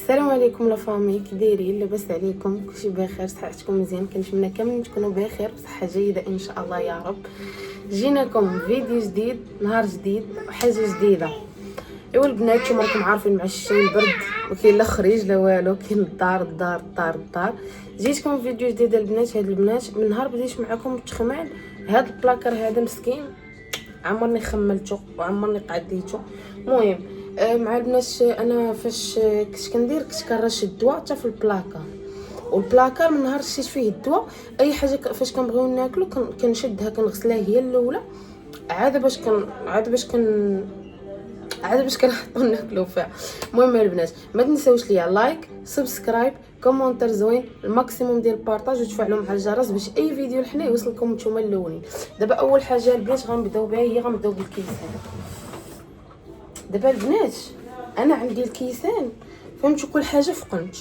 السلام عليكم لا فامي، كي دايرين؟ لاباس عليكم؟ كلشي بخير؟ صحتكم مزيان؟ كنتمنى كاملين تكونوا بخير وصحه جيده ان شاء الله يا رب. جيناكم فيديو جديد، نهار جديد وحاجه جديده. ايوا البنات، نتوما راكم عارفين مع الشتاء البرد ما كاين لا خريج لا والو، كاين الدار. جيتكم فيديو جديد البنات. هاد البنات من نهار بديت معكم التخمال، هاد البلاكر هذا مسكين عمرني خملته وعمرني قعديته. المهم مع البنات، انا فاش كنت كندير كنت كنرش الدواء حتى في البلاكار، والبلاكار من نهار شيت فيه الدواء اي حاجه فاش كنبغيو ناكلو كنشدها كنغسلها هي الاولى عاد باش كنحطو ناكلو فيها. المهم البنات، ما تنساوش ليا لايك، سبسكرايب، كومونتير زوين، الماكسيموم ديال البارطاج، وتفعلوا مع الجرس باش اي فيديو لحنا يوصلكم نتوما الاولين. دابا اول حاجه البنات غنبداو بها هي غنبداو بالكيسان. دابا البنات انا عندي الكيسان، فهمتوا كل حاجه فقنت،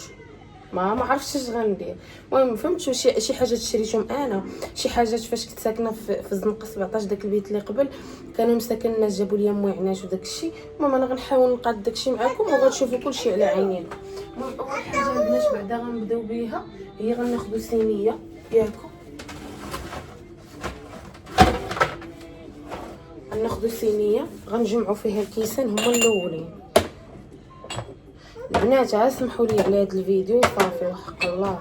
ما عرفتش اش غندير. المهم فهمتوا شي حاجات شريتهم انا، شي حاجات فاش كنت ساكنه في الزنقه 17 داك البيت اللي قبل كانوا مساكن الناس جابوا لي موعنات وداك الشيء. المهم انا غنحاول نقاد داك الشيء معكم وغتشوفوا كلشي على عينيكم. المهم اول حاجه البنات بعدا غنبداو بها هي غناخذوا صينيه ياكم، غناخذوا صينيه غنجمعوا فيها الكيسان هما الاولين. البنات سمحوا لي على هذا الفيديو صافي وحق الله.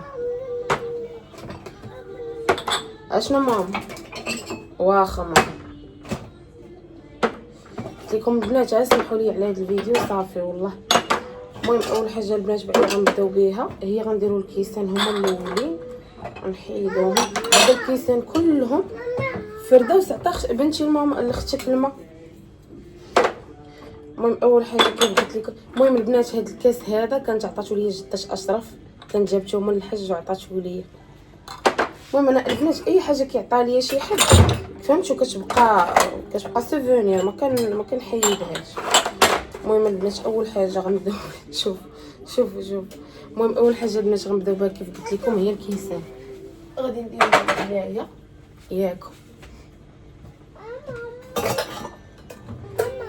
اشنو ماما؟ واخا ماما قلت لكم البنات سمحوا لي على هذا الفيديو صافي والله. المهم اول حاجه البنات بعدا غنبداو بها هي غنديروا الكيسان هما الاولين، نحيدوهم. هاد الكيسان كلهم فردوس عطاك بنتي الماما اللي اختك الماء. المهم اول حاجه كيف قلت لكم، المهم البنات هاد الكاس هذا كانت عطاتو ليا جدة اشرف، كانت جابته من الحج وعطاتو ليا. المهم انا البنات اي حاجه كيعطيها ليا شي حد فهمتوا كتبقى سوفونير، ما كنحيدهاش. المهم البنات اول حاجه غنبداو شوف. المهم اول حاجه البنات غنبداو بها كيف قلت لكم هي الكيسان. غادي نديرو هنايا ياكم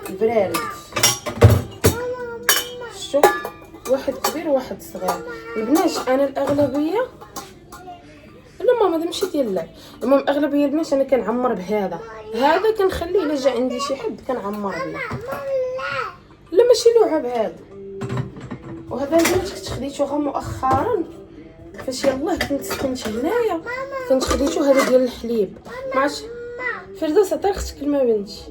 البرارد، شوف واحد كبير وواحد صغير. البنات انا الاغلبيه لا ماما ماشي ديال اللعب. المهم اغلبيه البنات انا كنعمر بهذا كنخليه الا جا عندي شي حد كنعمر به. لا ماشي لعب هذا. وهذا البنات كنت خديته غير مؤخرا فاش يلاه كنت هنايا، كنت خديته هذا ديال الحليب. ما عرفتش فردوس عطي اختك الماء بنتي،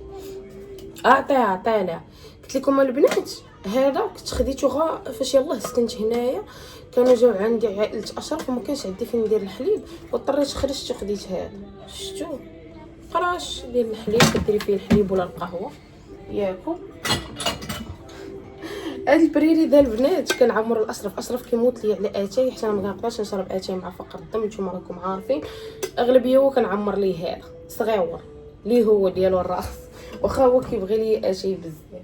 عطيها لها. قلت لكم البنات هذا كنت خديته غا فاش يلاه سكنت هنايا، كانوا جاو عندي عائله اشرف وما كانش عندي فين ندير الحليب، واضطريت خرجت وخديت هذا. شفتوا قراش ديال الحليب كديري فيه الحليب ولا القهوه ياكم. هاد البريري ديال البنات كنعمر الاشرف كيموت لي على اتاي حتى انا ما كنقدرش نشرب اتاي مع فقر الدم، نتوما راكم عارفين. اغلبيه هو كنعمر ليه هذا صغيور ليه هو ديالو الراس، واخا هو كيبغي لي اتاي بزاف.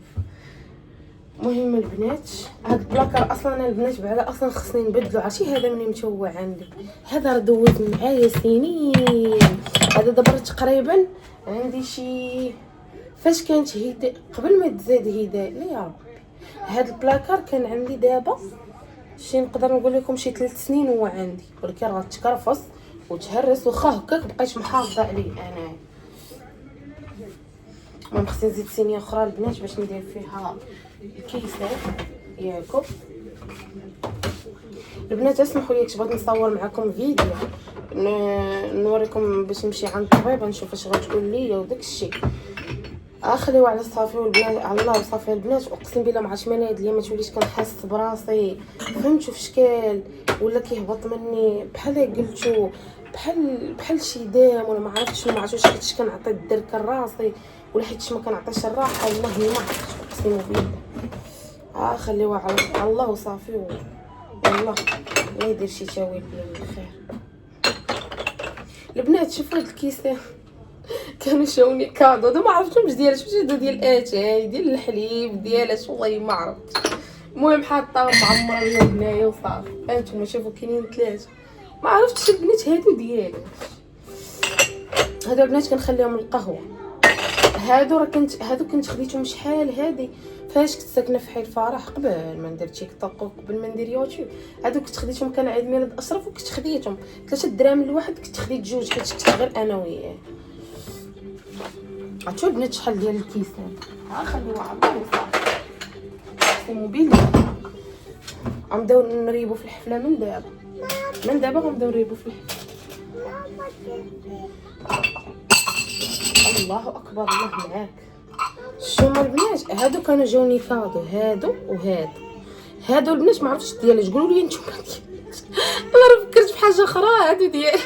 المهم البنات هاد البلاكر اصلا البنات بعدا اصلا خصني نبدلو. عرفتي هذا منين متى هو عندي؟ هذا راه دوز معايا سنين. هذا دابا تقريبا عندي شي فاش كانت هداء قبل ما تزاد هداء لا يا ربي. هاد البلاكر كان عندي دابا شي نقدر نقول لكم شي 3 سنين هو عندي، ولكن راه تكرفص وتهرس واخا هكاك بقيت محافظه عليه انا. المهم خصني نزيد صينيه اخرى البنات باش ندير فيها الكيسان ياكم. البنات اسمحوا لي كنت بغيت نصور معكم فيديو نوريكم باش نمشي عند الطبيبه نشوف اش غتقول لي وداك الشيء. خليو على صافي والبنات على الله وصافي البنات. اقسم بالله ما عرفتش من هاد الايام ما توليش كنحس براسي فهمتوا في شكل ولا كيهبط مني بحال قلتو بحال شي دام ولا ما عرفتش شنو. ما عرفتش حيت كنعطي الدرك راسي ولا حيت ما كنعطيش الراحه والله ما عرفتش اقسم بالله. خليوها على الله وصافي والله لا يدير شي تاويل بيا من الخير. البنات شوفوا هاد الكيسان كانوا شاوني كادو، هذا ما عرفتهمش ديالاش، واش هادو ديال اتاي ديال الحليب ديالاش والله ما عرفتش. المهم حاطه معمره ليا هنايا وصافي. هانتوما شوفوا كاينين 3 ما عرفتش البنات هادو ديالاش. هادو البنات كنخليهم القهوه هادو كنت خديتهم شحال هادي فاش كنت ساكنه في حي الفرح قبل ما ندير تيك توك وقبل ما ندير يوتيوب. هادو كنت خديتهم كان عيد ميلاد اشرف وكنت خديتهم 3 دراهم لواحد، كنت خديت جوج حيت كنت غير انا وياه. عرفتوا البنات شحال ديال الكيسان؟ خليوها الله يصافي في موبيل. غنبداو نريبو في الحفله من دابا غنبداو نريبو في الحفله. الله اكبر الله معاك. شوما البنات هادو كانوا جاوني فاضو، هادو هادو البنات ما عرفتش ديالاش، قولوا لي نتوما انا فكرت في حاجه اخرى. هادو ديال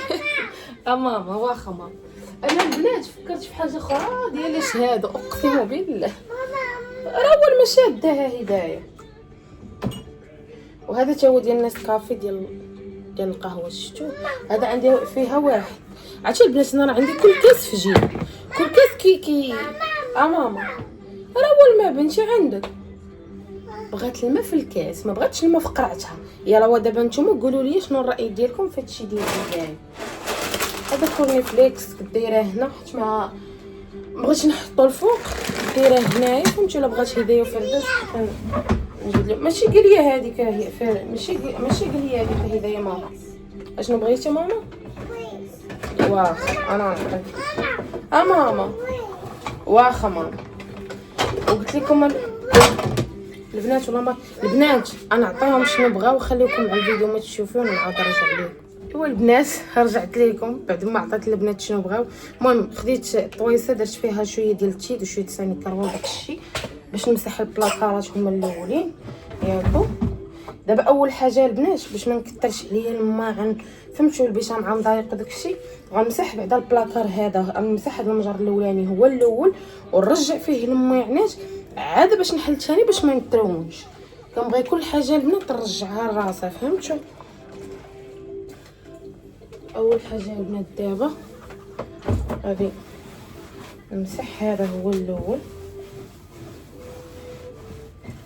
ماما واخا ماما، انا البنات فكرت في حاجه اخرى ديالاش هادو، اقسم بالله راه اول ما شادها هدايه. وهذا تا هو ديال نسكافي ديال القهوه، شفتوا هذا عندي فيها واحد. عرفتي البنات انا عندي كل كاس في جيب، كل كاس كي ماما راه اول ما بنتي عندك بغات الماء في الكاس، ما بغاتش الماء في قرعتها. يلا ودابا نتوما قولوا لي شنو الراي ديالكم في هادشي ديال هدايا. هذا كورني فليكس كنت دايره هنا حيت ما بغيتش نحطو الفوق، دايره هنايا فهمتوا. الا بغات هدايا وفرداس نزيد لهم. ماشي قليه هذيك هي ماشي قليه هذيك هدايا ماما. اشنو بغيتي ماما؟ واخا انا نعطيك ماما، واخا ماما. وقلت لكم البنات والله ما البنات انا عطيهم شنو بغاو، خليكم على الفيديو ما تشوفون ونعاود نرجع لكم. ايوا البنات رجعت لكم بعد ما عطيت البنات شنو بغاو. المهم خديت طويسه درت فيها شويه ديال التيد وشويه ثاني كروه داكشي باش نمسح البلاكارات هما الاولين ياكو. دابا اول حاجه البنات باش ما نكثرش عليا الماعن فهمتوا البيشام عم ضايق داكشي، غنمسح بعدا البلاكار هذا، غنمسح هذا المجر الاولاني هو الاول ونرجع فيه الماعنات عاد باش نحل ثاني باش ما يترونش. كنبغي كل حاجه البنات نرجعها لراسها فهمتوا. اول حاجه البنات دابا غادي نمسح هذا هو الاول.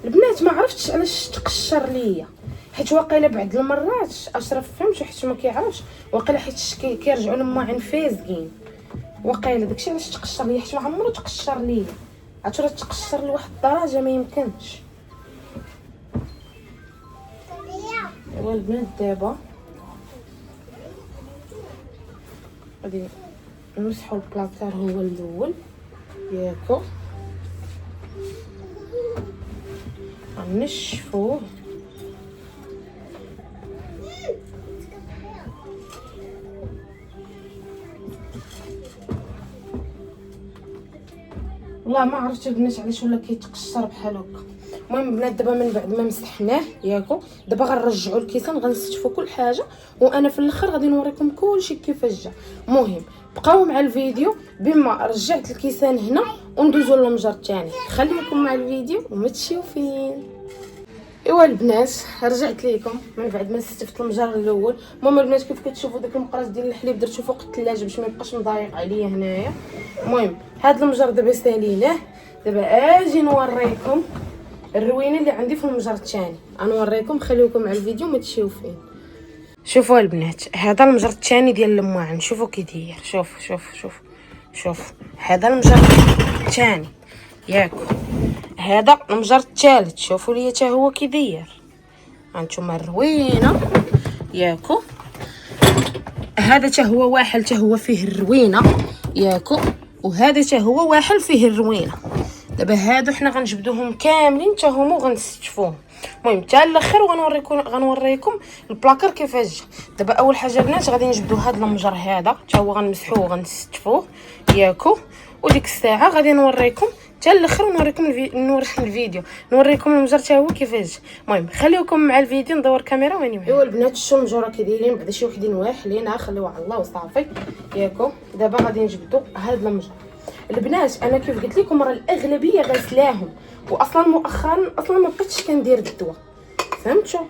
البنات ما عرفتش علاش تقشر ليا، حيت واقيلا بعد المرات اشرف فهمتوا حيت ما كيعرفش واقيلا حيت كيرجعوا لما فازقين واقيلا داكشي علاش تقشر ليا، حيت ما عمرو تقشر ليا. عرفتوا راه تقشر لواحد الدرجه ما يمكنش. ايوا البنات دابا غادي نمسحوا البلاكار هو الاول ياكو، غنشفوه والله ما عرفت البنات علاش ولا كيتقشر بحال هكا. المهم البنات دابا من بعد ما مسحناه ياكو دابا غنرجعوا الكيسان غنستفوا كل حاجه، وانا في الاخر غادي نوريكم كلشي كيفاش جا. المهم بقاو مع الفيديو بما رجعت الكيسان هنا وندوزو للمجر الثاني. خليكم مع الفيديو وما تمشيو فين. ايوا البنات رجعت لكم من بعد ما استفت المجر الاول. المهم البنات كيف كتشوفوا داك المقراص ديال الحليب درتو فوق الثلاجه باش ما يبقاش مضايق عليا هنايا. المهم هذا المجر دابا ساليناه، دابا اجي نوريكم الروينه اللي عندي في المجر الثاني. غنوريكم خليكم على الفيديو ما تمشيو فين. شوفوا البنات هذا المجر الثاني ديال الماعن، شوفوا كي داير. شوف هذا المجر الثاني ياكو، هذا المجر الثالث شوفوا لي حتى هو كي داير. هانتوما الروينه ياكو، هذا حتى هو واحد حتى هو فيه الروينه ياكو، وهذا حتى هو واحد فيه الروينه. دابا هادو حنا غنجبدوهم كاملين حتى هما وغنستفوهم. المهم حتى الاخر غنوريكم البلاكار كيفاش جا. دابا اول حاجه البنات غادي نجبدو هذا المجر هذا حتى هو غنمسحوه وغنستفوه ياكو، وديك الساعه غادي نوريكم حتى الاخر ونوريكم الفيديو نوريكم المجر حتى هو كيفاش. المهم خليكم مع الفيديو ندور الكاميرا واني معاكم. ايوا البنات شتو المجره كي دايرين بعدا شي وحدين واحلين خليوها على الله وصافي ياكو. دابا غادي نجبدو هذا المجر. البنات انا كيف قلت لكم راه الاغلبيه غسلاهم، واصلا مؤخرا اصلا ما بقيتش كندير الدواء فهمتوا.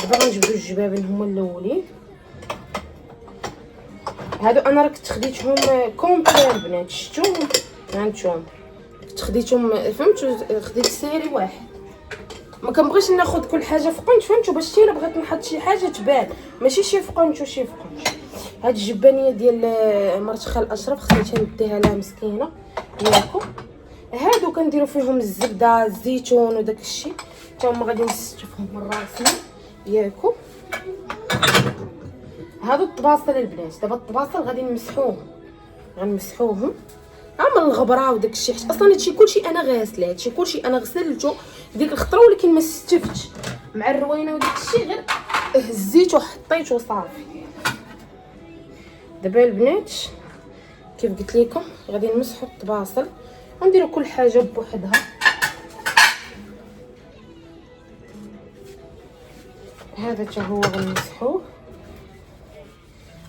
دابا غنجبدو الجبابين هما الاولين هادو. انا راه كنت خديتهم كومبلي البنات شفتوهم هانتوما كنت خديتهم فهمتوا، خديت سيري واحد ما كنبغيش ناخذ كل حاجه في قنت فهمتوا، باش الا بغيت نحط شي حاجه تبان ماشي شي في قنت وشي في قنت. هاد الجبانيه ديال مرت خال اشرف خديتها نديها لها مسكينه ياكو. هادو كنديروا فيهم الزبده الزيتون وداك الشيء حتى هما غادي نستفهم من راسنا ياكو. هادو الطباصل البنات، دابا الطباصل غادي غنمسحوهم عمل الغبره وداك الشيء، حيت اصلا هادشي كلشي انا غاسله، هادشي كلشي انا غسلته ديك الخطره، ولكن ما استفتش مع الروينه وداك الشيء، غير هزيته وحطيته وصافي. دابا البنات كيف قلت لكم غادي نمسحوا الطباصل ونديروا كل حاجه بوحدها. هذا حتى هو غنمسحوه.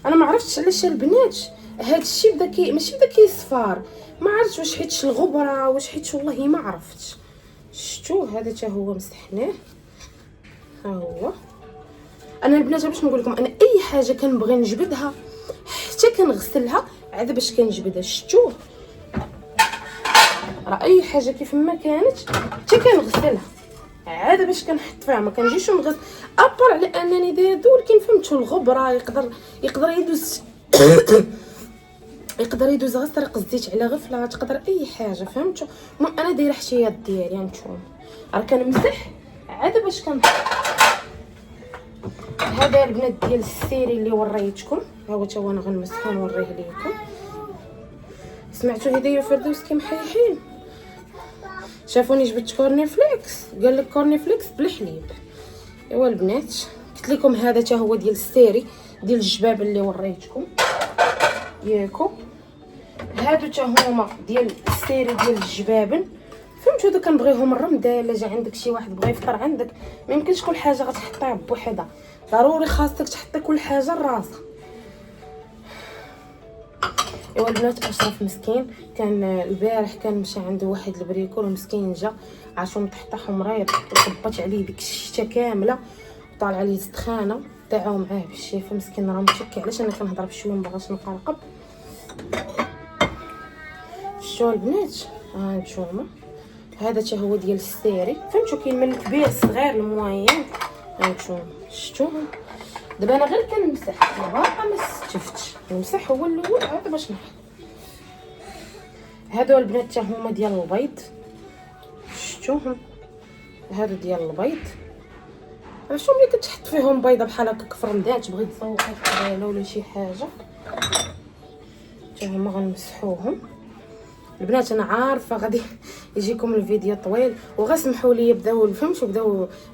انا ما عرفتش علاش البنات هذا الشيء بدا ماشي بدا كيصفار، ما عرفتش واش حيت الغبره واش حيت والله ما عرفتش. شفتوا هذا حتى هو مسحناه. ها هو انا البنات باش نقول لكم، انا اي حاجه كنبغي نجبدها حتى كنغسلها عاد باش كنجبدها. شفتوا راه اي حاجه كيف ما كانت حتى كنغسلها عاد باش كنحط فيها، ما كنجيش نغسل ابار على انني دايره، ولكن فهمتوا الغبره يقدر يدوز يقدر يدوز غير طريق الزيت على غفله، تقدر اي حاجه فهمتوا. المهم انا دايره حشيات ديالي هانتوما راه كنمسح عاد باش هذا البنات ديال السيري اللي وريتكم، ها هو تا هو انا غنمسحو نوريه لكم. سمعتوا هديه فردوس كيمحيحين، شافوني جبت كورني فليكس قال لك كورني فليكس بالحليب. ايوا البنات قلت لكم هذا تا هو ديال السيري ديال الجباب اللي وريتكم ياكو. هادو تا هما ديال السيري ديال الجبابن، فهمتوا هادو كنبغيهم الرمضان. الا جا عندك شي واحد بغى يفطر عندك ما يمكنش كل حاجه غتحطيها بوحدها، ضروري خاصك تحطي كل حاجه لراسها. ايوا البنات اشرف مسكين كان البارح كان مشى عنده واحد البريكول مسكين، جا عاشو مطحطح ومريض وطبت عليه ديك الشتا كامله وطالع عليه السخانه، دعاو معاه بالشفا مسكين راه متشكي. علاش انا كنهضر بشويه مبغاش نقرقب. شتو البنات ها نتوما هذا حتى هو ديال السيري، فهمتوا كاين من الكبير الصغير الموين. ها نتوما شفتوهم. دابا انا غير كنمسح باقا ما استفتش، نمسح هو الاول عاد باش نحط. هادو البنات حتى هما ديال البيض، شفتوهم هادو ديال البيض. شنو ملي كتحط فيهم بيضه بحال هكا في رمضان تبغي تزوقي قبيله ولا شي حاجه، حتى هما غنمسحوهم. البنات انا عارفه غادي يجيكم الفيديو طويل وغسمحوا لي بداو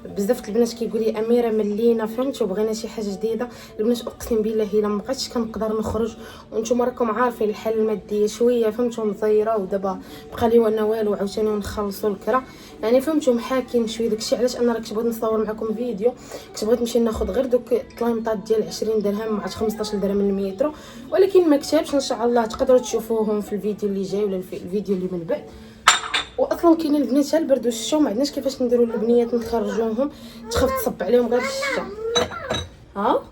بزاف البنات كيقول لي اميره ملينا فهمتوا بغينا شي حاجه جديده. البنات اقسم بالله الا ما بقيتش كنقدر نخرج، وانتم راكم عارفين الحاله الماديه شويه فهمتوا مزيره، ودابا بقى لي وانا والو عاوتاني نخلصوا الكرا يعني فهمتوا محاكين شويه داكشي. علاش انا كنت بغيت نصور معكم فيديو، كنت بغيت نمشي ناخذ غير دوك الطليمطات ديال 20 درهم مع 15 درهم من المترو، ولكن ما كتبش. ان شاء الله تقدروا تشوفوهم في الفيديو اللي جاي ولا الفيديو اللي من بعد. واصلا كاين البنات البرد والشتا ما عندناش كيفاش نديروا البنيات نخرجوهم، تخاف تصب عليهم غير الشتا. ها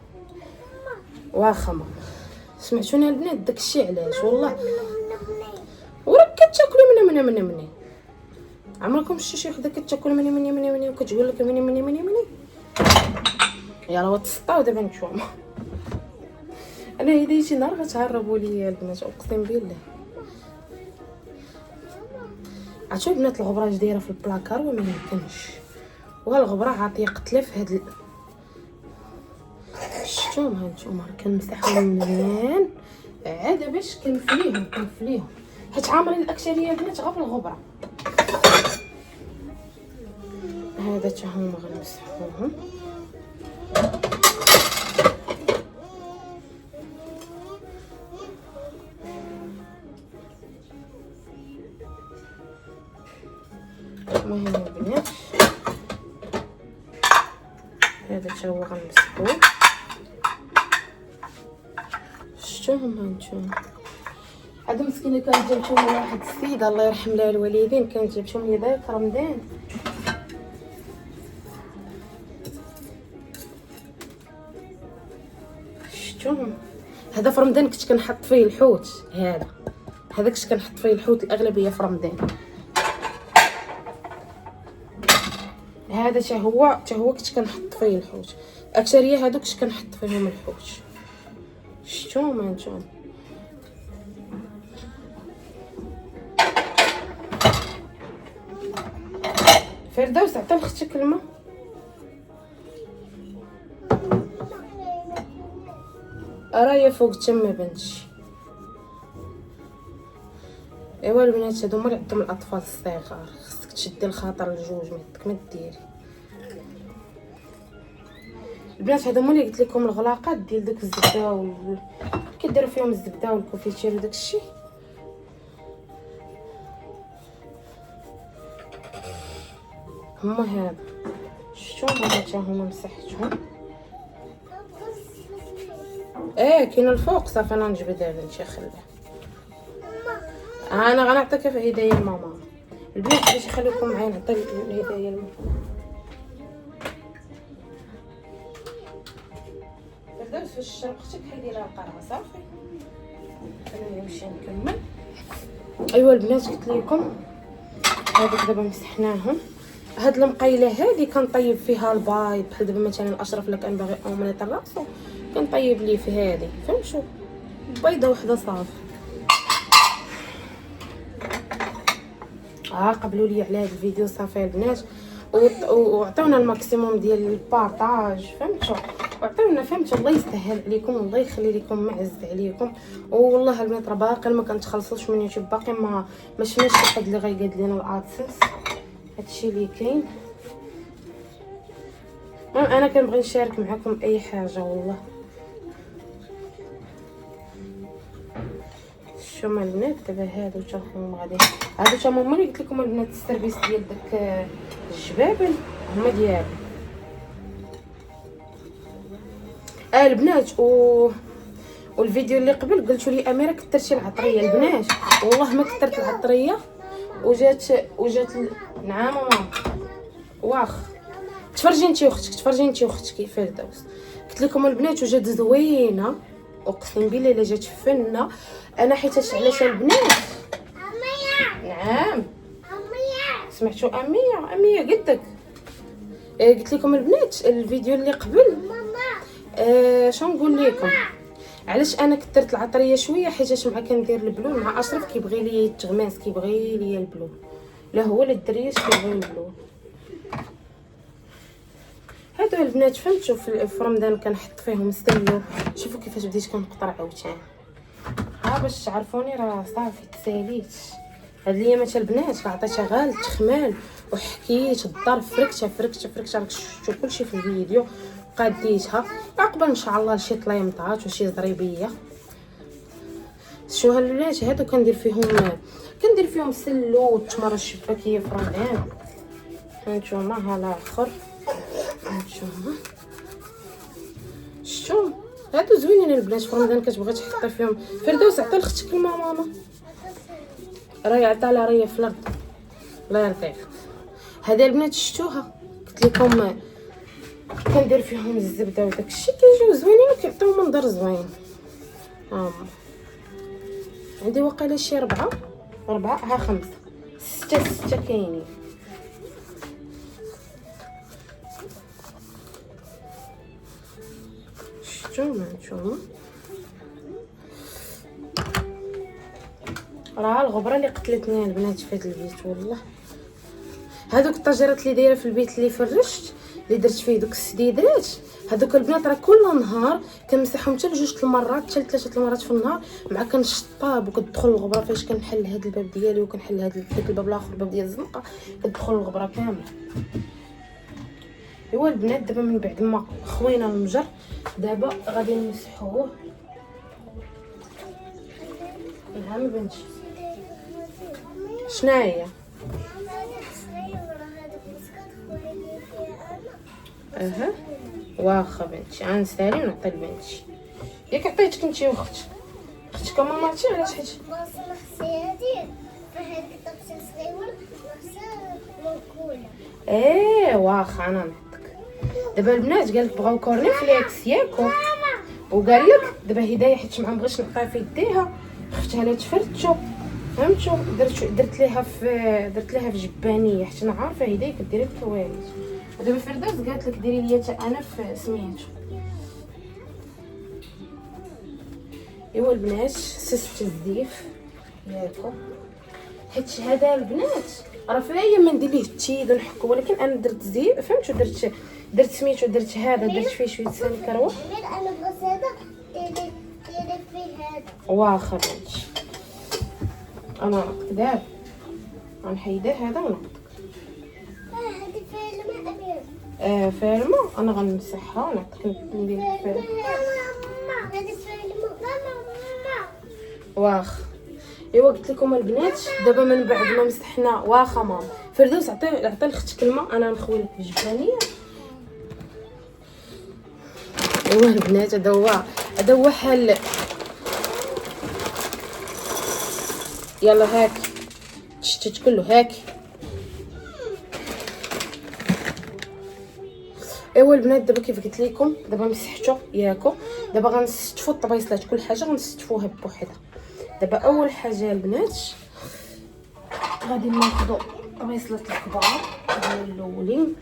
واخا ماما سمعتوني البنات داكشي علاش والله. وراك كتاكلوا مني عمركم شتي شي وحده كتاكل مني وكتقول لك مني يلا تسطاو دابا نتوما. انا هذه شي نهار غتهربوا ليا البنات اقسم بالله. عرفتوا البنات الغبره دايره في البلاكار وما يمكنش، وهالغبره عاطيه قتله في هاد شفتوهم ها نتوما كنمسحهم مزيان عاد باش كنفليهم حيت عامرين الاكثريه البنات غير الغبره. هذا حتى هما غنمسحوهم. المهم البنات هذا حتى هو غنمسحوه. شفتوهم هانتوما هذا مسكينه كانت جابتهم واحد السيده الله يرحم لها الوالدين، كانت جابتهم لي داك رمضان. شفتوهم هذا في رمضان كنت كنحط فيه الحوت، هذا كنت كنحط فيه الحوت الاغلبيه في رمضان. هذا حتى هو كنت كنحط فيه الحوت، اكثريه هادو كنت كنحط فيهم الحوت. شفتوهم هانتوما فردوس عطي لختك الماء. راهي فوق تما بنتي. ايوا البنات هادو هما اللي عندهم الاطفال الصغار، خصك تشدي الخاطر لجوج، ما يدك ما ديري. البنات هادو هما اللي قلت لكم الغلاقات ديال داك الزبده كيديروا فيهم الزبده والكونفيتير وداك الشيء. هما هذا شفتو حتى هما مسحتهم. كاين الفوق صافي. انا نجبد دابا نمشي خليه. انا غنعطيك في هدايا لماما. البنات باش يخليكم معايا نعطي الهدايا لماما. فردوس فاش شرب اختك حيدي لها القرعه صافي. خليني نمشي نكمل. ايوا البنات قلت لكم هذوك دابا مسحناهم. هاد المقيله هذه كنطيب فيها البيض، بحال دابا مثلا اشرف لك كان باغي اومليط الراسو كنطيب ليه في هذه، فهمتوا؟ بيضه وحده صافي. قبلوا لي على هذا الفيديو صافي البنات، وعطيونا الماكسيموم ديال البارطاج، فهمتوا؟ وعطيونا، فهمتوا؟ الله يسهل عليكم والله يخلي لكم معز عليكم. والله البنات راه باقي ما كنتخلصوش من يوتيوب، باقي ما شفناش شي حد اللي غيقاد لينا الادسنس. هادشي اللي كاين. انا كنبغي نشارك معكم اي حاجه والله. شوفوا البنات دابا هادو تا هما غادي، هادو تا هما اللي قلت لكم البنات السيرفيس ديال داك الجبابل هما ديالي. البنات والفيديو اللي قبل قلتوا لي اميره كثرتي العطريه. البنات والله ما كثرت العطريه، وجات نعم ماما واخ. تفرجي انت واختك فردوس. قلت لكم البنات وجات زوينه، اقسم بالله الا جات فنه. انا حيتاش علاش البنات. نعم سمعتوا اميه قدك. قلت لكم البنات الفيديو اللي قبل شنو نقول لكم علاش انا كثرت العطريه شويه، حيتاش مع كندير البلون مع اشرف كيبغي لي التغماس، كيبغي لي البلون، لا هو لا الدريات كيبغيو البلون. هادو البنات فهمتوا في رمضان كنحط فيهم السلو. شوفوا كيفاش بديت كنقطر عاوتاني. باش تعرفوني راه صافي تساليت. هاد الايامات البنات عطيتها غال تخمال وحكيت الدار فركته راك شفتوا كلشي في الفيديو. قاديتها عقبال ان شاء الله لشي طليمطات وشي زريبيه. شو هالبنات هادو كندير فيهم سلو والتمر الشباكيه في رمضان. هانتوما ها الاخر، هانتوما شتو هادو زوينين البنات في رمضان كتبغي تحطي فيهم. فردوس عطي لختك الماء ماما، راهي عطالها راهي في الارض الله يرضيك. هذا البنات شفتوها قلت لكم كندير فيهم الزبده وداك الشيء كيجيو زوينين وكيعطيو منظر زوين. عندي واقيلا شي 4 ها 5 6 كاينين. شفتوا راه الغبره اللي قتلتني البنات في هذا البيت والله. هذوك الطاجرات اللي دايره في البيت اللي فرشت اللي درت فيه دوك السديدات، هذوك البنات راه كل نهار كنمسحهم حتى لجوج المرات حتى لثلاثه المرات في النهار، مع كنشطاب وكتدخل الغبره فاش كنحل هذا الباب ديالي وكنحل هذا الباب الاخر، الباب ديال الزنقه كتدخل الغبره كامله. ايوا البنات دابا من بعد ما خوينا المجر دابا غادي نمسحوه. نعم بنتي شناهي؟ واخا بنتي غنسالي ونعطي لبنتي. ياك عطيتك انتي واختك ما عرفتي علاش حيت واخا انا نعطيك. دابا البنات قالك بغاو كورني فليكس ياكو، وقال لك دابا هدايه حيت ما بغيتش نعطيها في يديها خفتها لا تفرتو، فهمتوا؟ درت ليها في جبانيه حيت انا عارفه هدايه كديري في الكواليس. ودابا فردوس قالت لك ديري ليا حتى انا في سميتو. ايوا البنات سست الزيف ياكو حيت هذا البنات راه فيا ما ندير ليه التيد ونحكو، ولكن انا درت زي فهمتوا، درت سميتو، درت هذا، درت فيه شويه سالي كروه. انا بغيت هذا ديري فيه هذا. واخا بنتي انا نقط دابا غنحيدها هذا ونقط. هذه فيها الماء أبيض. فيها الماء، انا غنمسحها ونعطيك ندير فيها. ماما هذه فيها الماء. ماما واخا ايوا قلت لكم البنات، دابا من بعد ما مسحنا واخا ماما فردوس عطي لختك الماء، انا نخوي لك الجبانيه. ايوا البنات هذا هو حل. يلا هاكي تشتت كله هاكي. ايوا البنات دابا كيف قلت لكم، دابا مسحتو ياكو، دابا غنستفوا الطبيصلات كل حاجه غنستفوها بوحدها. دابا اول حاجه البنات غادي ناخذوا الطبيصلات الكبار هما الاولين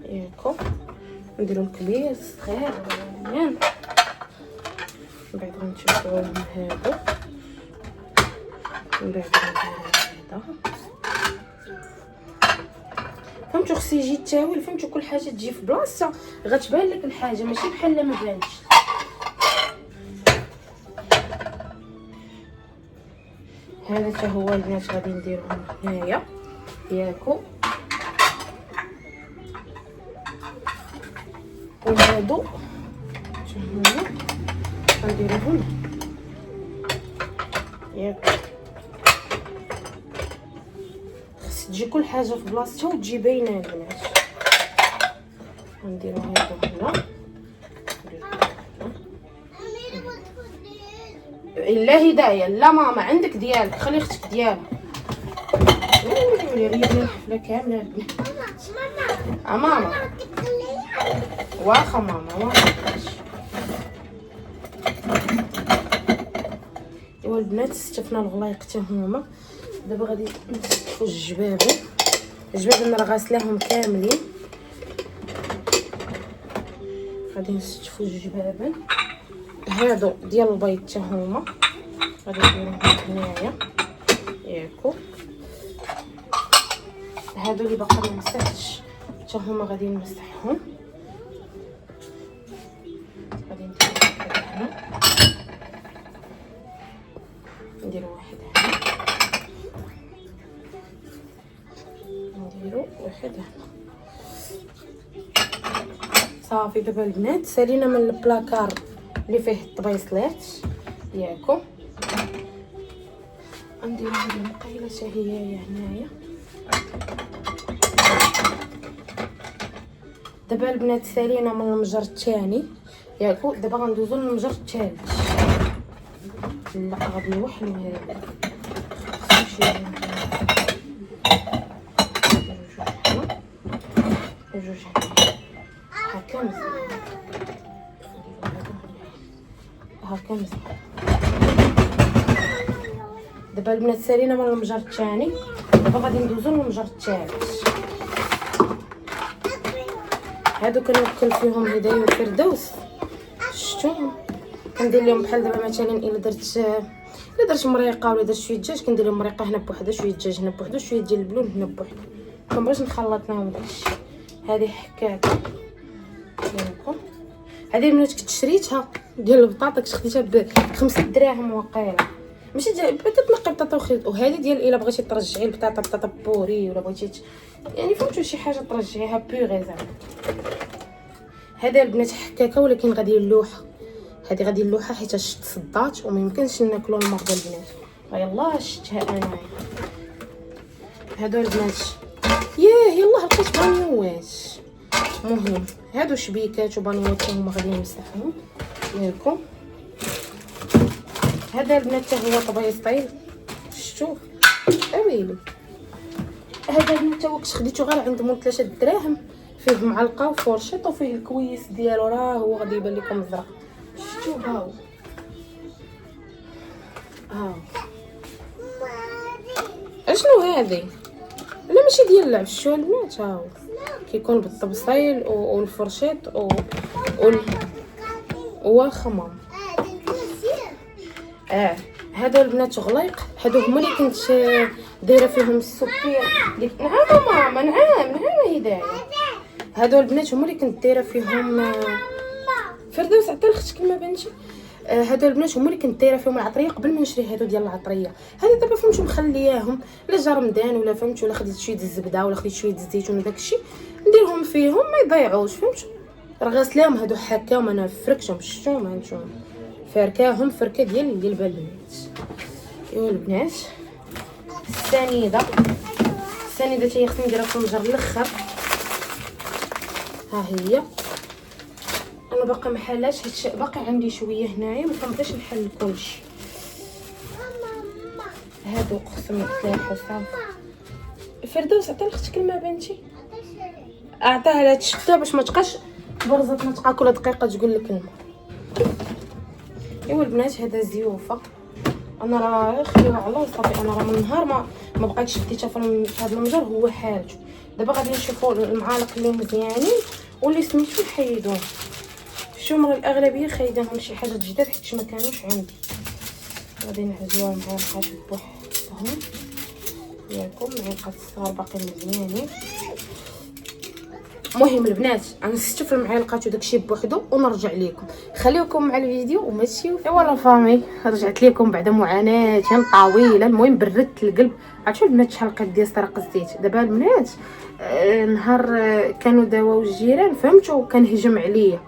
ياكو، نديرهم كبير صغير مزيان، من بعد غنتبعوهم هادو، من بعد هذا فهمتوا. خصو يجي التاويل فهمتوا، كل حاجه تجي في بلاصتها غتبان لك الحاجه، ماشي بحال ما بانش. هذا حتى هو البنات غادي نديرهم هنايا ياكو، وهادو حتى هما غنديروهم ياكو. خص تجي كل حاجه في بلاصتها وتجي باينه البنات. غنديرو هادو هنا، لا هدايا لا ماما عندك ديالك، خلي اختك ديالها. ريبنا الحفله كامله ماما. واخا ماما واخا. ايوا البنات استفنا الغلايق حتى هما. دابا غادي نستفوا الجبابه انا راه غاسلاهم كاملين، غادي نستفوا الجبابه هادو ديال البيض حتى هما غادي نديرهم هنايا ياكو. هادو اللي باقا ما مسحتش حتى هما غادي نمسحهم، غادي ندير واحد هنا، نديرو واحد هنا، نديرو واحد هنا. صافي دابا البنات سالينا من البلاكار اللي فيه الطبيصلات ياكو، نديرو هاد المقيله حتى هي هنايا. دابا البنات سالينا من المجر الثاني ياكو، دابا غندوزو للمجر الثالث. لا غادي نوحلو هذا خصو شي جوج هنا هاكا مزيان، هاكا مزيان. دابا البنات سالينا من المجر الثاني، دابا غادي ندوزو للمجر الثالث. هادو كنوكل فيهم هدايا وفردوس، شفتوهم كندير لهم بحال دابا مثلا الا درت مريقه ولا درت شويه دجاج، كندير لهم مريقه هنا بوحدها، شويه دجاج هنا بوحدها، شويه ديال البلون هنا بوحدها، كنبغيش نخلط لهم داكشي. هذه حكاكه ديالكم، هذه البنات كنت شريتها ديال البطاطا، كنت خديتها ب5 دراهم وقيله، ماشي تنقي بطاطا وخيط. وهذه ديال الا بغيتي ترجعي البطاطا بطاطا بوري ولا بغيتي يعني فهمتوا شي حاجه ترجعيها بيغي زعما. هذا البنات حكاكه ولكن غادي اللوحه، هذه غادي اللوحه حيت شت صدات وما يمكنش ناكلو المرضى البنات. يلاه شتها انايا. هادو البنات يلاه لقيت بانيوات، المهم هادو شبيكات وبانيوات هما غادي نمسحهم ياكم. هذا البنات حتى هو طبيصيل، شفتوه اويلي. هذا البنات هو كنت خديته غير عند مول 3 دراهم، فيه معلقه وفورشيط وفيه الكويس ديالو، راه هو غادي يبان لكم زرق. شفتوه هاو هاو. اشنو هذه؟ لا ماشي ديال اللعب، شفتوها البنات هاو كيكون بالطبسيل والفرشيط واخا ماما. هادو البنات غليق، هادو هما اللي كنت دايره فيهم السكر نعم ماما نعم هدايه. هادو البنات هما اللي كنت دايره فيهم فردوس. عطي لختك كلمه بنتي. هادو البنات هما اللي كنت دايره فيهم العطريه قبل ما نشري هادو ديال العطريه. هادي دابا فهمتوا مخلياهم لا جا رمضان ولا فهمتوا ولا خديت شويه الزبده ولا خديت شويه الزيتون وداكشي نديرهم فيهم ما يضيعوش فهمتوا. راه غاسلاهم هادو حكاهم انا فركتهم شفتوهم هانتوما فاركاهم فركه ديال البنات. ايوا البنات السنيده حتى هي خصني نديرها في المجر الاخر. ها هي انا باقا محلاش هادشي باقي عندي شويه هنايا ما كنبغيش نحل كلشي. هادو قسم يتلاحوا صافي. فردوس عطي لختك كلمه بنتي. اعطيها لها الشتا باش ما تبقاش برزت نطقه كل دقيقه تقول لك كلمه. ايوا البنات هذا زيوفه انا راه خليوها على صافي. انا راه من نهار ما بقيتش ديتها في هذا المجر هو حالته. دابا غادي نشوفوا المعالق اللي مزيانين واللي سميتو نحيدوهم. الشمر الاغلبيه خايداهم شي حاجه جداد حيت ما كانوش عندي. غادي نعزلوها معلقات بوحدهم ياكم معلقات الصغار باقي مزيانين. المهم البنات غنستو في المعلقات وداكشي بوحدو ونرجع لكم. خليوكم مع الفيديو وما تمشيو. ايوا لا فامي رجعت لكم بعد معاناه طويله. المهم بردت القلب. عرفتوا البنات شحال لقيت ديال سرق الزيت. دابا البنات نهار كانوا داواو الجيران فهمتوا كنهجم عليا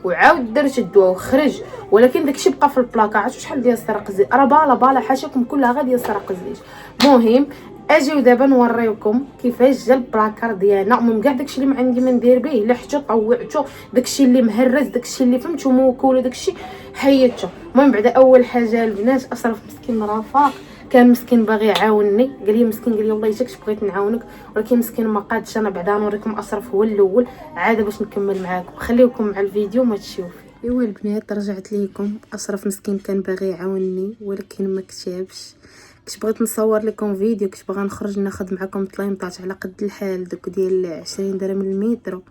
وعاود درت الدواء وخرج ولكن داكشي بقى في البلاكا. عرفتوا شحال ديال سرق الزيت راه بالا حاشاكم كلها غير ديال سرق الزيت. المهم اجيو دابا نوريكم كيفاش جا البلاكار ديالنا. المهم كاع داكشي اللي ما عندي ما ندير به لحتو طوعتو داكشي اللي مهرس داكشي اللي فهمتو موكول داكشي حيدته. المهم بعدا اول حاجه البنات اشرف مسكين رفاق كان مسكين باغي يعاونني قال لي مسكين قال لي والله يجاكش بغيت نعاونك ولكن مسكين ما قادش. انا بعدا نوريكم اشرف هو الاول عاد باش نكمل معاكم. خليوكم مع الفيديو ما تشوفوا. ايوا البنات رجعت ليكم. اشرف مسكين كان باغي يعاونني ولكن ما كتبش. كنت بغيت نصور لكم فيديو كنت باغا نخرج ناخذ معكم طليمطات على قد الحال دوك ديال 20 درهم المترو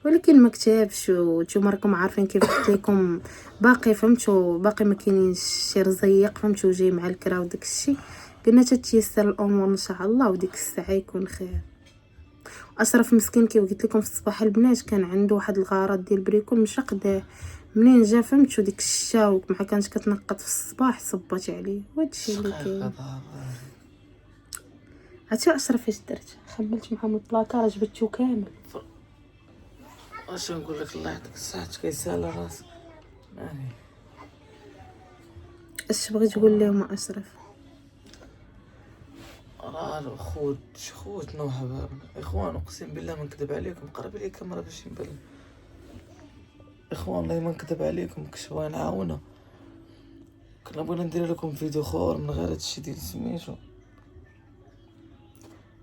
ولكن ما كتبش. وانتم راكم عارفين كيف قلت لكم باقي فهمتوا باقي ما كاينينش شي رزيق فهمتوا جاي مع الكرا وداك الشيء. قلنا تتيسر الامور ان شاء الله وديك الساعه يكون خير. اشرف مسكين كيف قلت لكم في الصباح البنات كان عنده واحد الغرض ديال بريكول مش قداه. منين جا فهمتوا ديك الشتا ما كانت كتنقط في الصباح صبات عليه وهادشي اللي كاين. عرفتي اشرف اش درت خملت معاهم البلاكار جبدتو كامل. واش نقول لك الله يعطيك الصحه كيسال راسك يعني. اش بغيت تقول لهم اشرف؟ راه خوتنا وحبابنا اخوان اقسم بالله ما نكذب عليكم. قرب لي الكاميرا باش يبان. اخوان والله ما نكذب عليكم كنت بغا نعاونا. كنا بغينا ندير لكم فيديو خور من غير هادشي ديال سميتو.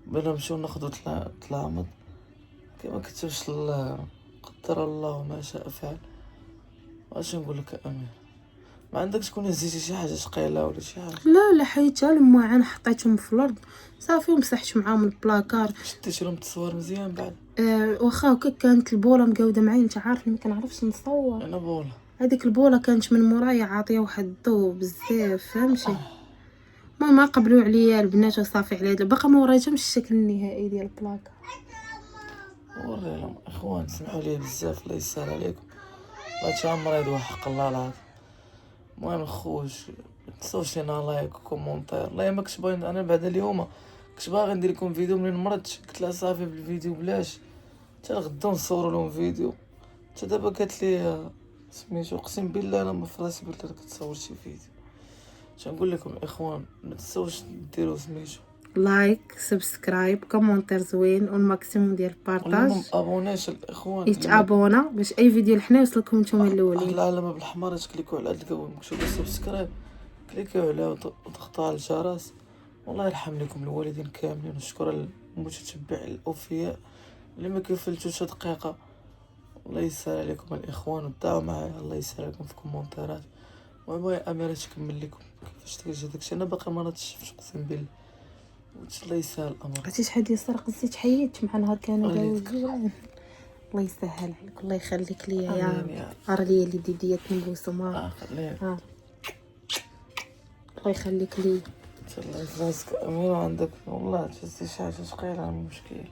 بغينا نمشيو ناخدو تلامط كما كتبش الله قدر الله ما شاء فعل. واش نقول لك امير ما عندكش تكون هزيتي شي حاجه ثقيله ولا شي حاجه؟ لا حيتها الماعن حطيتهم في الارض صافي ومسحت معاهم البلاكار. شديتي لهم التصوير مزيان بعد؟ واخا هكا كانت البوله مقاوده معايا. انت عارف ما كنعرفش نصور. انا بولا هذيك البوله كانت من مورايا عاطيه واحد الضو بزاف فهمتي. ما قبلوا عليا البنات وصافي على هذا باقا ما وريتهمش الشكل النهائي ديال البلاكار. وري لهم اخوان سمحوا لي بزاف الله يسهل عليكم. هادشي مريض وحق الله العظيم. المهم خوش متنساوش لينا لايك وكومونتير. والله ما كنتش باغي انا بعد اليوم كنت باغي ندير لكم فيديو منين مرضت قلت لها صافي بالفيديو بلاش حتى غدا نصوروا لهم فيديو. حتى دابا قالت لي سميتو اقسم بالله انا ما فراسي قلت لها كتصور شي فيديو. نقول لكم الاخوان ما تنساوش ديروا سميتو لايك سبسكرايب كومونتير زوين والماكسيموم ديال البارطاج. ما ابوناش الاخوان يتابونا باش اي فيديو لحنا يوصلكم نتوما الاولين. العلامه بالحمار تكليكوا على هاد الكوم مكتوب سبسكرايب كليكوا عليها وتضغطوا على الجرس. والله يرحم لكم الوالدين كاملين وشكرا للمتتبع الاوفياء اللي ما كيفلتوش دقيقه. الله يسهل عليكم الاخوان ودعوا معايا الله يسهل عليكم في الكومونتيرات. المهم يا اميره تكمل لكم كيفاش تجي داكشي. انا باقي ما شفتش اقسم بالله الله يسهل الامر. عرفتي شحال ديال سرق الزيت حيدت مع نهار كانوا داو الجيران. الله يسهل عليك الله يخليك ليا يا ارليا اللي ديديات نبوسو ما خليها الله يخليك ليا. الله يفراسك اميره عندك والله تحسي شي حاجه ثقيله المشكل.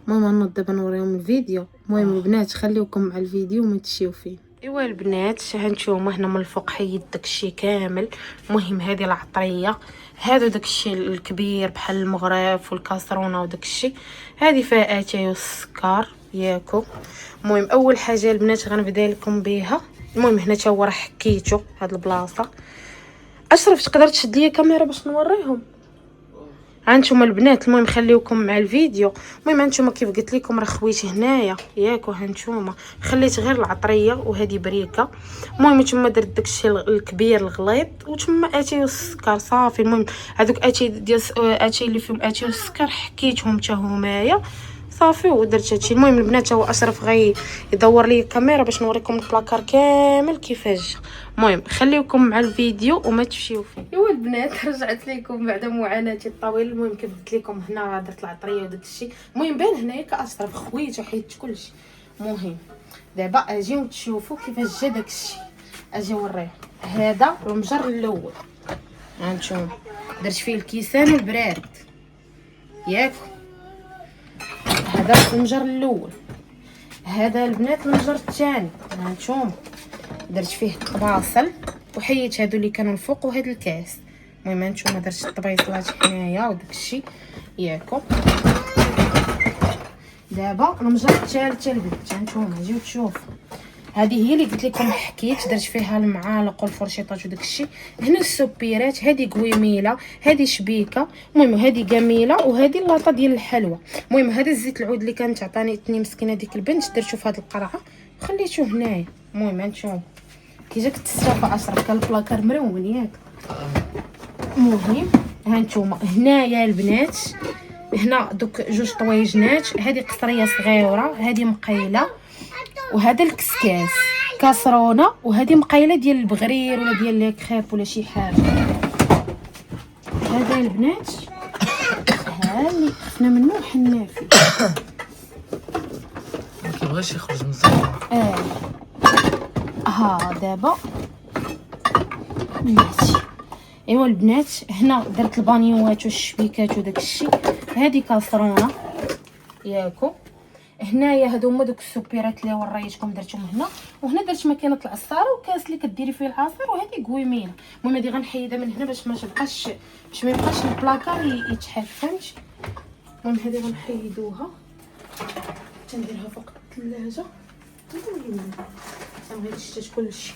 ماما نوض دابا نوريهم الفيديو. المهم البنات خليوكم مع الفيديو وما تمشيو فيه. ايوا البنات هانتوما هنا من الفوق حيد داكشي كامل. المهم هذه العطريه، هادو داكشي الكبير بحال المغرف والكاسرونه وداكشي، هذه فيها اتاي والسكر ياكو. المهم اول حاجه البنات غنبدا لكم بها. المهم هنا تا هو راه حكيتو هاد البلاصه. اشرف تقدر تشد ليا كاميرا باش نوريهم هانتوما البنات. المهم خليوكم مع الفيديو. المهم هانتوما كيف قلت لكم راه خويتي هنايا ياكو. هانتوما خليت غير العطريه وهذه بريكه. المهم تما درت داكشي الكبير الغليظ وتما اتاي والسكر صافي. المهم هذوك اتاي ديال اتاي اللي فيهم اتاي والسكر حكيتهم حتى همايا صافي ودرت هادشي. المهم البنات هو اشرف غي يدور لي الكاميرا باش نوريكم البلاكار كامل كيفاش جا. المهم خليوكم مع الفيديو وما تمشيو فيه. ايوا البنات رجعت لكم بعد معاناتي الطويله. المهم كيف قلت لكم هنا درت العطريه وداك الشيء. المهم بان هنايا كاشرف خويته حيت كلشي. المهم دابا اجيو تشوفوا كيفاش جا داك الشيء. اجي نوريه. هذا المجر الاول هانتوما درت فيه الكيسان البراد ياك. هذا المجر الاول. هذا البنات المجر الثاني هانتوما درت فيه الطباصل وحيت هادو اللي كانوا الفوق وهاد الكاس. المهم هانتوما درت الطبيصلات هنايا وداك الشيء ياكو. دابا المجر الثالث البنات هانتوما جيو تشوفوا. هذه هي اللي قلت لكم حكيت درت فيها المعالق والفرشيطات وداك الشيء. هنا السوبيرات، هذه قويميله، هذه شبيكه. المهم هذه جميله وهذه لاطه ديال الحلوى. المهم هذا الزيت العود اللي كانت عطاني مسكينه ديك البنت درتو في هذه القرعه خليته هنايا. المهم هانتوما كي جاك تستافى اشرف كان البلاكار مرون ياك. المهم هانتوما هنايا البنات هنا دوك جوج طويجنات. هذه قصريه صغيره، هذه مقيله، وهذا الكسكاس كاسرونه، وهذه مقيله ديال البغرير ولا ديال الكريب ولا شي حاجه. هذا البنات ها اللي خفنا منه حنافي ما كيبغيش يخرج مزيان. ها دابا ماشي. ايوا البنات هنا درت البانيوات والشبيكات وداك الشيء. هذه كاسرونه ياكو. هنايا هادو هما دوك السوبيرات اللي وريتكم درتهم هنا. وهنا درت ماكينه العصاره وكاس اللي كديري فيه العصير. وهذه قويمينه. المهم هذه غنحيدها من هنا باش ما يبقاش البلاكار يتحل فهمتي. المهم هذه غنحيدوها تنديرها فوق الثلاجه. صافي شتات كلشي.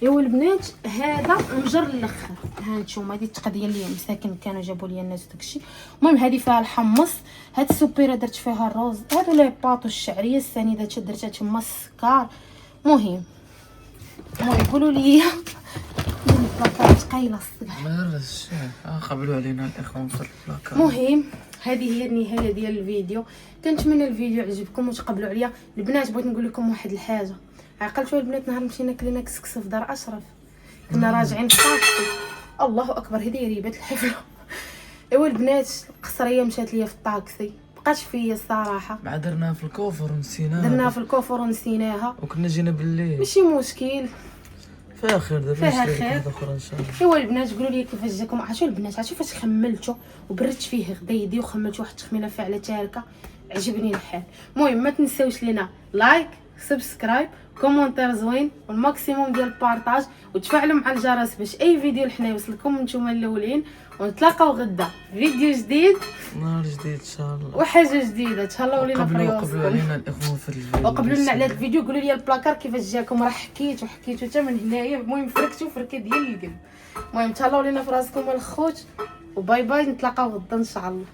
ايوا البنات هذا المجر الاخر هانتوما هذه التقضيه اللي مساكن كانوا جابوا لي الناس داكشي. المهم هذه فيها الحمص. هاد السوبيره درت فيها الروز. هادو لي باطو الشعريه السنيده درتها تما السكر. المهم قولوا لي البلاكار ثقيله الصباح ما رش قبلوا علينا الاخوان في البلاكار. المهم هذه هي النهايه ديال الفيديو. كنتمنى الفيديو عجبكم وتقبلوا عليا. البنات بغيت نقول لكم واحد الحاجه. عقلتوا البنات نهار مشينا كلينا كسكس في دار اشرف كنا راجعين في الطاكسي. الله اكبر هذه ريبات الحفله. ايوا البنات القصريه مشات ليا في الطاكسي بقات فيا الصراحه. مع درناها في الكوفر ونسيناها. درناها في الكوفر ونسيناها وكنا جينا بالليل. ماشي مشكل فيها خير. دابا فيها نشري خير. واحد اخر ان شاء الله. ايوا البنات قولوا لي كيفاش جاكم. عرفتوا البنات عرفتوا فاش خملتو وبردت فيه غديدي وخملت واحد التخميله فاعله تاركه عجبني الحال. المهم ما تنساوش لينا لايك سبسكرايب كومونتير زوين والماكسيموم ديال البارطاج وتفاعلوا مع الجرس باش اي فيديو الحنا يوصلكم نتوما الاولين. ونتلاقاو غدا فيديو جديد نهار جديد ان شاء الله وحاجه جديده. تهلاو لينا في قبلوا ريوسكم علينا الاخوان في الفيديو. وقبلوا لنا على هذا الفيديو قولوا لي البلاكار كيفاش جاكم. راه حكيتو حتى من هنايا. المهم فركتو فركه ديال القلب. المهم تهلاو لينا في راسكم الخوت وباي باي. نتلاقاو غدا ان شاء الله.